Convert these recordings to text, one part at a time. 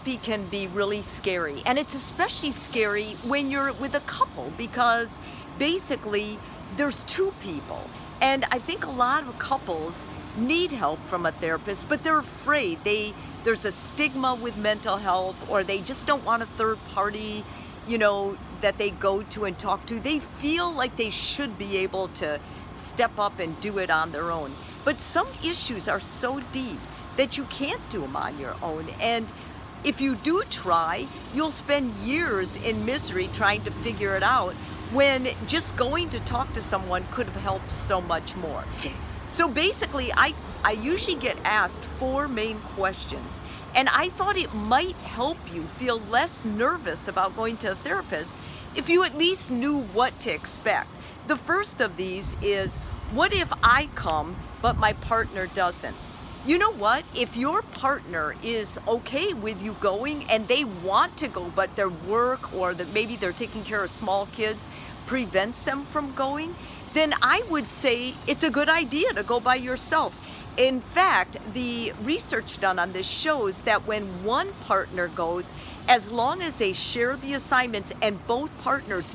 therapy can be really scary, and it's especially scary when you're with a couple because basically there's two people. And I think a lot of couples need help from a therapist, but they're afraid. There's a stigma with mental health, or they just don't want a third party, that they go to and talk to. They feel like they should be able to step up and do it on their own. But some issues are so deep that you can't do them on your own. And if you do try, you'll spend years in misery trying to figure it out, when just going to talk to someone could have helped so much more. So basically, I usually get asked 4 main questions, and I thought it might help you feel less nervous about going to a therapist if you at least knew what to expect. The first of these is, what if I come but my partner doesn't? You know what? If your partner is okay with you going and they want to go, but their work or maybe they're taking care of small kids prevents them from going, then I would say it's a good idea to go by yourself. In fact, the research done on this shows that when one partner goes, as long as they share the assignments and both partners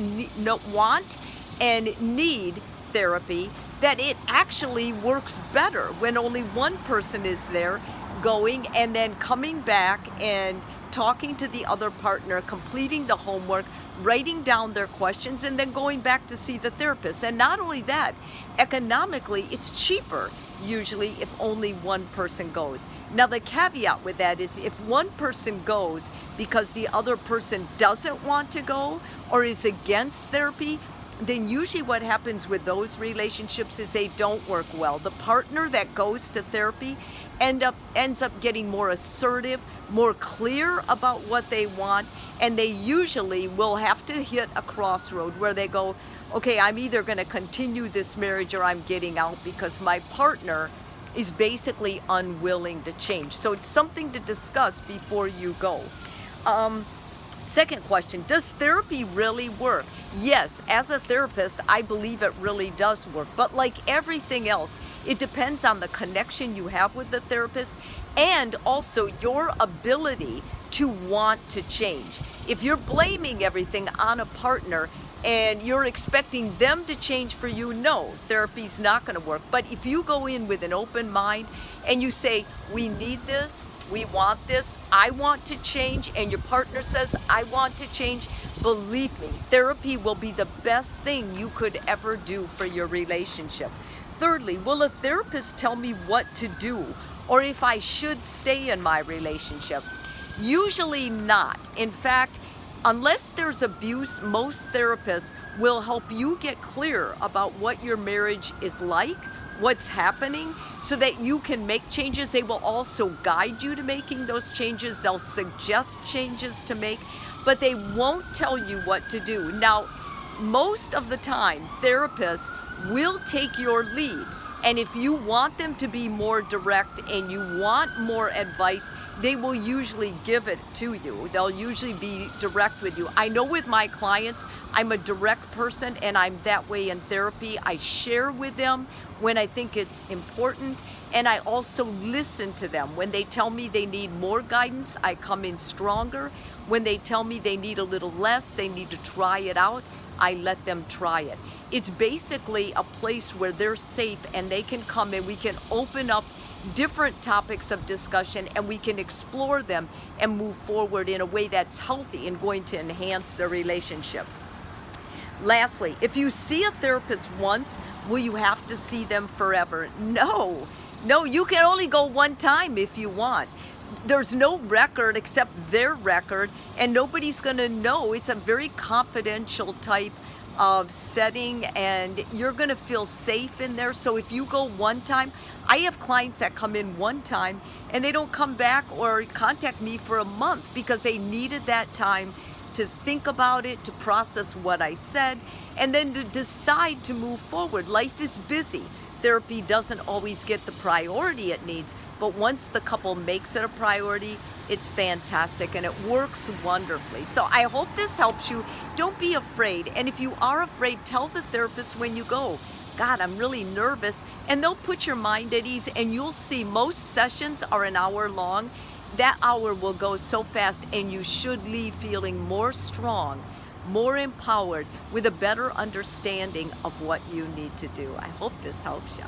want and need therapy, that it actually works better when only one person is there going and then coming back and talking to the other partner, completing the homework, writing down their questions, and then going back to see the therapist. And not only that, economically, it's cheaper usually if only one person goes. Now, the caveat with that is if one person goes because the other person doesn't want to go or is against therapy, then usually what happens with those relationships is they don't work well. The partner that goes to therapy ends up getting more assertive, more clear about what they want, and they usually will have to hit a crossroad where they go, okay, I'm either going to continue this marriage or I'm getting out because my partner is basically unwilling to change. So it's something to discuss before you go. Second question, does therapy really work? Yes, as a therapist, I believe it really does work. But like everything else, it depends on the connection you have with the therapist and also your ability to want to change. If you're blaming everything on a partner and you're expecting them to change for you, no, therapy's not going to work. But if you go in with an open mind and you say, we need this, we want this, I want to change, and your partner says, I want to change, believe me, therapy will be the best thing you could ever do for your relationship. Thirdly, will a therapist tell me what to do or if I should stay in my relationship? Usually not. In fact, unless there's abuse, most therapists will help you get clear about what your marriage is like, what's happening, so that you can make changes. They will also guide you to making those changes. They'll suggest changes to make, but they won't tell you what to do. Now, most of the time, therapists will take your lead. And if you want them to be more direct and you want more advice, they will usually give it to you. They'll usually be direct with you. I know with my clients, I'm a direct person and I'm that way in therapy. I share with them when I think it's important, and I also listen to them. When they tell me they need more guidance, I come in stronger. When they tell me they need a little less, they need to try it out, I let them try it. It's basically a place where they're safe and they can come and we can open up different topics of discussion and we can explore them and move forward in a way that's healthy and going to enhance the relationship. Lastly, if you see a therapist once, will you have to see them forever? No, you can only go one time if you want. There's no record except their record, and nobody's going to know. It's a very confidential type of setting, and you're going to feel safe in there. So if you go one time, I have clients that come in one time and they don't come back or contact me for a month because they needed that time to think about it, to process what I said, and then to decide to move forward. Life is busy. Therapy doesn't always get the priority it needs, but once the couple makes it a priority, it's fantastic and it works wonderfully. So I hope this helps you. Don't be afraid. And if you are afraid, tell the therapist when you go, God, I'm really nervous, and they'll put your mind at ease, and you'll see most sessions are an hour long. that hour will go so fast, and you should leave feeling more strong, more empowered, with a better understanding of what you need to do. I hope this helps you.